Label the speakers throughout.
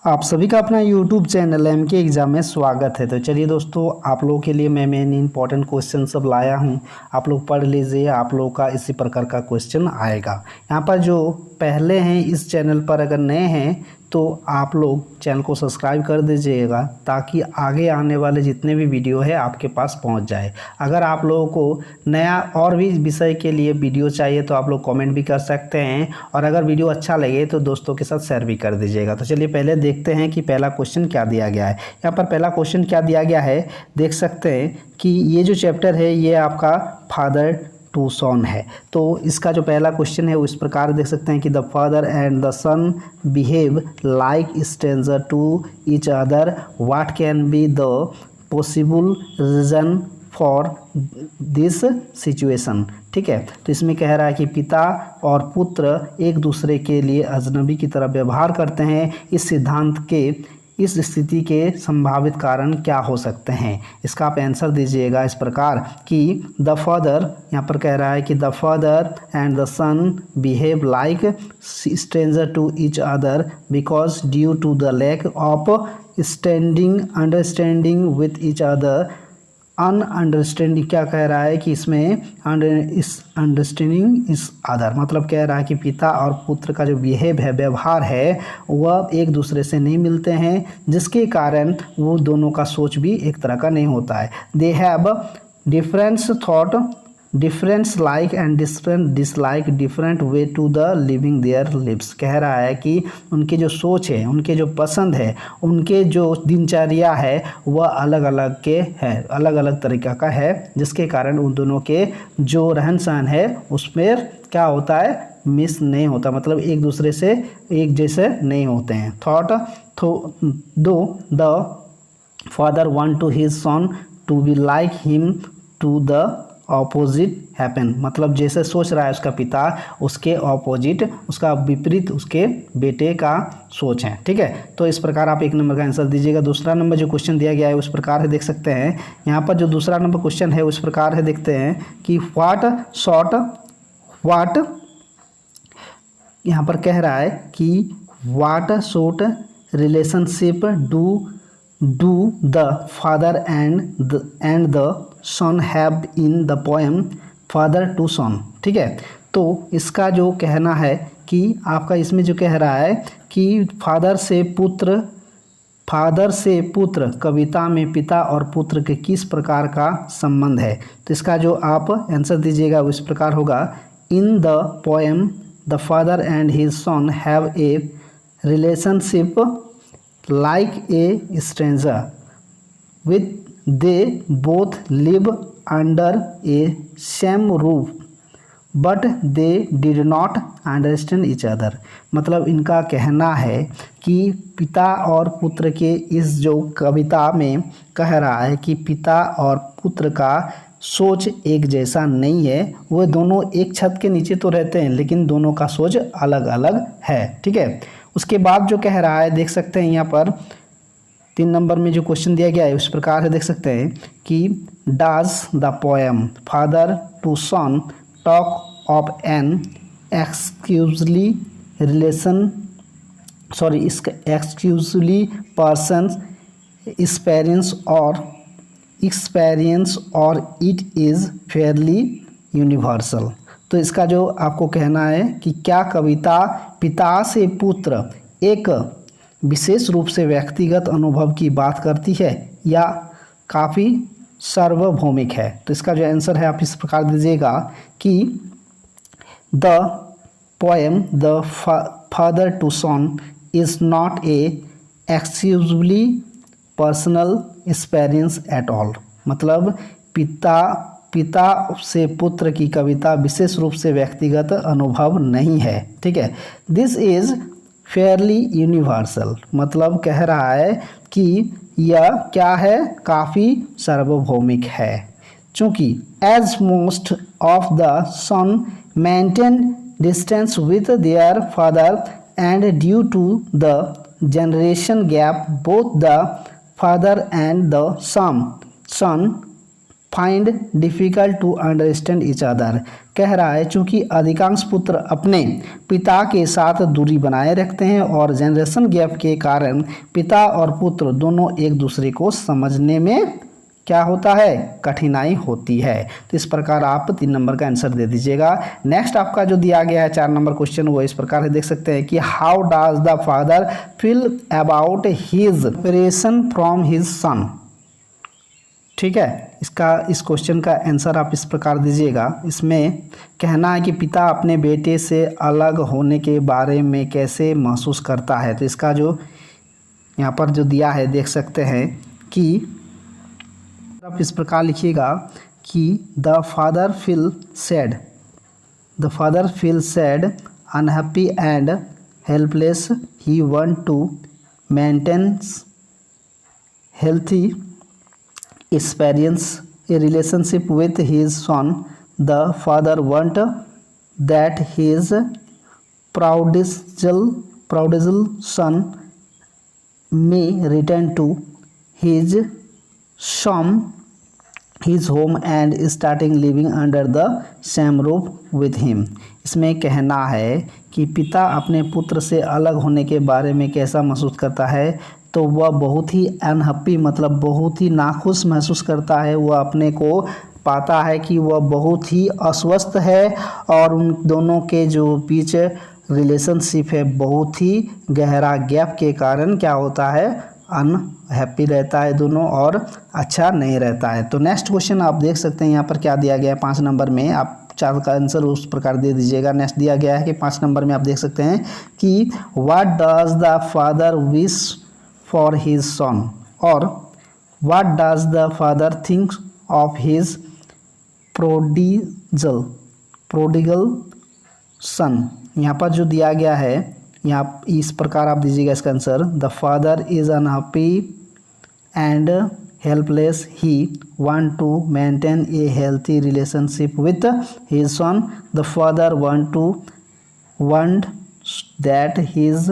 Speaker 1: आप सभी का अपना YouTube चैनल MK एग्ज़ाम में स्वागत है। तो चलिए दोस्तों, आप लोगों के लिए मैं मेन इंपॉर्टेंट क्वेश्चन सब लाया हूं। आप लोग पढ़ लीजिए, आप लोगों का इसी प्रकार का क्वेश्चन आएगा। यहाँ पर जो पहले हैं इस चैनल पर, अगर नए हैं तो आप लोग चैनल को सब्सक्राइब कर दीजिएगा ताकि आगे आने वाले जितने भी वीडियो है आपके पास पहुंच जाए। अगर आप लोगों को नया और भी विषय के लिए वीडियो चाहिए तो आप लोग कमेंट भी कर सकते हैं, और अगर वीडियो अच्छा लगे तो दोस्तों के साथ शेयर भी कर दीजिएगा। तो चलिए पहले देखते हैं कि पहला क्वेश्चन क्या दिया गया है। यहाँ पर पहला क्वेश्चन क्या दिया गया है, देख सकते हैं कि ये जो चैप्टर है ये आपका फादर टू सन है। तो इसका जो पहला क्वेश्चन है वो इस प्रकार देख सकते हैं कि the father and the son behave like stranger to each other, what can be the possible reason for this situation. ठीक है, तो इसमें कह रहा है कि पिता और पुत्र एक दूसरे के लिए अजनबी की तरह व्यवहार करते हैं। इस सिद्धांत के इस स्थिति के संभावित कारण क्या हो सकते हैं। इसका आप आंसर दीजिएगा इस प्रकार कि द फादर, यहाँ पर कह रहा है कि the father and the son behave like stranger to each other because due to the lack of understanding with each other. अनअंडरस्टैंडिंग क्या कह रहा है कि इसमें अंडरस्टैंडिंग इस अदर, मतलब कह रहा है कि पिता और पुत्र का जो बिहेव है, व्यवहार है, वह एक दूसरे से नहीं मिलते हैं, जिसके कारण वो दोनों का सोच भी एक तरह का नहीं होता है। They have difference thought, difference like and different dislike, different way to the living their lives. कह रहा है कि उनके जो सोच है, उनके जो पसंद है, उनके जो दिनचर्या है वह अलग अलग के है, अलग अलग तरीक़ा का है, जिसके कारण उन दोनों के जो रहन सहन है उसमें क्या होता है, मिस नहीं होता, मतलब एक दूसरे से एक जैसे नहीं होते हैं। Thought though the father want to his son to be like him to the opposite happen, मतलब जैसे सोच रहा है उसका पिता, उसके ऑपोजिट, उसका विपरीत उसके बेटे का सोच है। ठीक है, तो इस प्रकार आप एक नंबर का आंसर दीजिएगा। दूसरा नंबर जो क्वेश्चन दिया गया है उस प्रकार है, देख सकते हैं यहाँ पर जो दूसरा नंबर क्वेश्चन है उस प्रकार है, देखते हैं कि व्हाट यहाँ पर कह रहा है कि what short relationship do the father and the son have in the poem father to son. ठीक है, तो इसका जो कहना है कि आपका इसमें जो कह रहा है कि फादर से पुत्र कविता में पिता और पुत्र के किस प्रकार का संबंध है। तो इसका जो आप आंसर दीजिएगा उस प्रकार होगा, इन the poem the father and his son have a relationship like a stranger with they both live under a same roof but they did not understand each other। मतलब इनका कहना है कि पिता और पुत्र के इस जो कविता में कह रहा है कि पिता और पुत्र का सोच एक जैसा नहीं है, वो दोनों एक छत के नीचे तो रहते हैं लेकिन दोनों का सोच अलग अलग है। ठीक है, उसके बाद जो कह रहा है देख सकते हैं यहाँ पर 3 नंबर में जो क्वेश्चन दिया गया है उस प्रकार से देख सकते हैं कि does the poem father to son talk of an exclusively person experience और इट इज़ फेयरली यूनिवर्सल। तो इसका जो आपको कहना है कि क्या कविता पिता से पुत्र एक विशेष रूप से व्यक्तिगत अनुभव की बात करती है या काफ़ी सार्वभौमिक है। तो इसका जो आंसर है आप इस प्रकार दीजिएगा कि the poem the father to son is not a exclusively personal experience at all, मतलब पिता से पुत्र की कविता विशेष रूप से व्यक्तिगत अनुभव नहीं है। ठीक है, दिस इज़ फेयरली यूनिवर्सल, मतलब कह रहा है कि यह क्या है, काफ़ी सार्वभौमिक है। चूँकि as most of the son maintain distance with their father and due to the generation gap both the father and the son find difficult to understand each other. कह रहा है चूंकि अधिकांश पुत्र अपने पिता के साथ दूरी बनाए रखते हैं और जनरेशन गैप के कारण पिता और पुत्र दोनों एक दूसरे को समझने में क्या होता है, कठिनाई होती है। तो इस प्रकार आप 3 नंबर का आंसर दे दीजिएगा। नेक्स्ट आपका जो दिया गया है 4 नंबर क्वेश्चन, वो इस प्रकार से देख सकते हैं कि how does the father feel about his separation from his son. ठीक है, इस क्वेश्चन का आंसर आप इस प्रकार दीजिएगा। इसमें कहना है कि पिता अपने बेटे से अलग होने के बारे में कैसे महसूस करता है। तो इसका जो यहाँ पर जो दिया है देख सकते हैं कि आप इस प्रकार लिखिएगा कि the father feel sad unhappy and helpless. He want to maintain healthy experience a relationship with his son. The father want that his prodigal son may return to his home and starting living under the same roof with him. इसमें कहना है कि पिता अपने पुत्र से अलग होने के बारे में कैसा महसूस करता है। तो वह बहुत ही अनहैप्पी मतलब बहुत ही नाखुश महसूस करता है। वह अपने को पाता है कि वह बहुत ही अस्वस्थ है और उन दोनों के जो बीच रिलेशनशिप है बहुत ही गहरा गैप के कारण क्या होता है, अनहैप्पी रहता है दोनों और अच्छा नहीं रहता है। तो नेक्स्ट क्वेश्चन आप देख सकते हैं यहाँ पर क्या दिया गया है 5 नंबर में। आप 4 का आंसर उस प्रकार दे दीजिएगा। नेक्स्ट दिया गया है कि 5 नंबर में आप देख सकते हैं कि what does the father wish for his son और what does the father think of his prodigal son. यहाँ पर जो दिया गया है यहाँ इस प्रकार आप दीजिएगा इसका answer. The father is unhappy and helpless. He want to maintain a healthy relationship with his son. The father want that his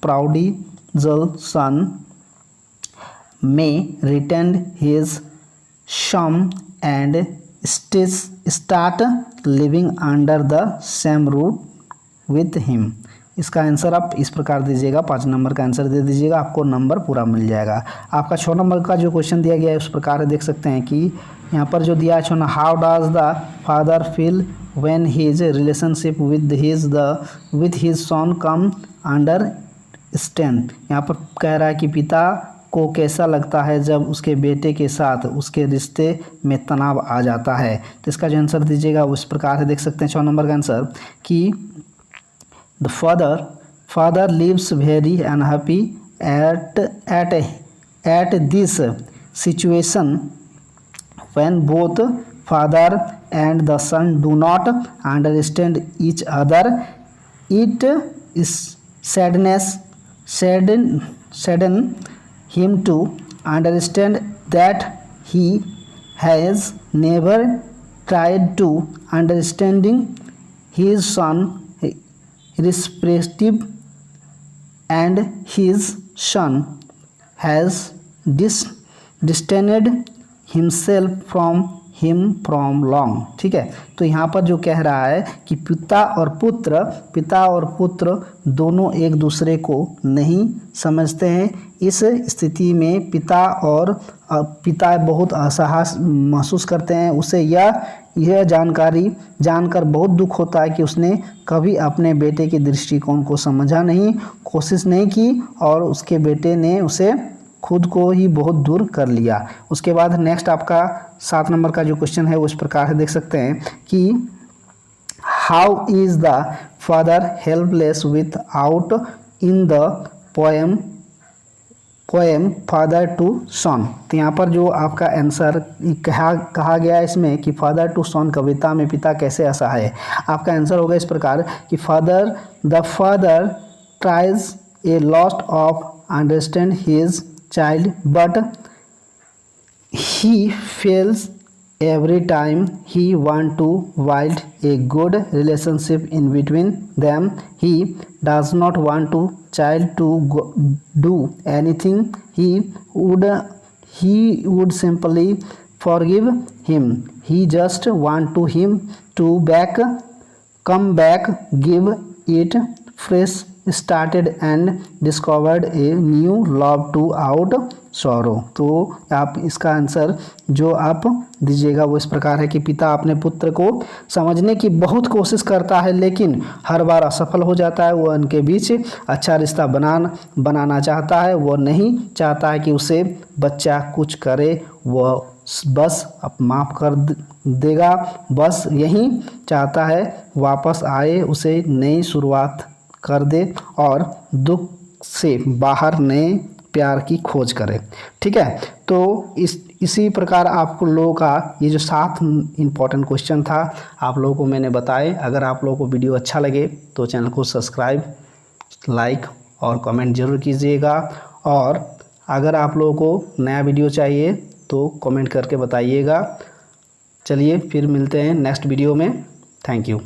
Speaker 1: prodigal son may return his home and start living under the same roof with him. इसका answer आप इस प्रकार दीजिएगा। 5 number का answer दे दीजिएगा, आपको number पूरा मिल जाएगा। आपका 6 नंबर का जो क्वेश्चन दिया गया है उस प्रकार देख सकते हैं कि यहाँ पर जो दिया है 6, how does the father feel when his relationship with his son come under stand. यहाँ पर कह रहा है कि पिता को कैसा लगता है जब उसके बेटे के साथ उसके रिश्ते में तनाव आ जाता है। तो इसका जो आंसर दीजिएगा उस प्रकार से देख सकते हैं 6 नंबर का आंसर कि the father lives very unhappy at this situation when both father and the son do not understand each other. It is sadden him to understand that he has never tried to understanding his son irrespective and his son has distanced himself from him from long। ठीक है, तो यहाँ पर जो कह रहा है कि पिता और पुत्र दोनों एक दूसरे को नहीं समझते हैं। इस स्थिति में पिता बहुत असहाय महसूस करते हैं। उसे यह जानकारी जानकर बहुत दुख होता है कि उसने कभी अपने बेटे के दृष्टिकोण को समझा नहीं, कोशिश नहीं की और उसके बेटे ने उसे खुद को ही बहुत दूर कर लिया। उसके बाद नेक्स्ट आपका 7 नंबर का जो क्वेश्चन है उस प्रकार से देख सकते हैं कि how is the father helpless without in the poem father to son. तो यहाँ पर जो आपका आंसर कहा गया है इसमें कि फादर टू सन कविता में पिता कैसे असहाय है। आपका आंसर होगा इस प्रकार कि the father tries a lot of understand his child but he fails every time he want to build a good relationship in between them. He does not want to child to do anything. He would simply forgive him. He just want to him to come back, give it fresh started and discovered a new love to out sorrow. तो आप इसका answer जो आप दीजिएगा वो इस प्रकार है कि पिता अपने पुत्र को समझने की बहुत कोशिश करता है लेकिन हर बार असफल हो जाता है। वो उनके बीच अच्छा रिश्ता बनाना चाहता है। वो नहीं चाहता है कि उसे बच्चा कुछ करे, वह बस अब माफ़ कर देगा, बस यही चाहता है वापस आए, उसे नई शुरुआत कर दे और दुख से बाहर नए प्यार की खोज करे। ठीक है, तो इसी प्रकार आप लोगों का ये जो 7 इम्पॉर्टेंट क्वेश्चन था आप लोगों को मैंने बताए। अगर आप लोगों को वीडियो अच्छा लगे तो चैनल को सब्सक्राइब, लाइक और कमेंट ज़रूर कीजिएगा। और अगर आप लोगों को नया वीडियो चाहिए तो कमेंट करके बताइएगा। चलिए फिर मिलते हैं नेक्स्ट वीडियो में। Thank you.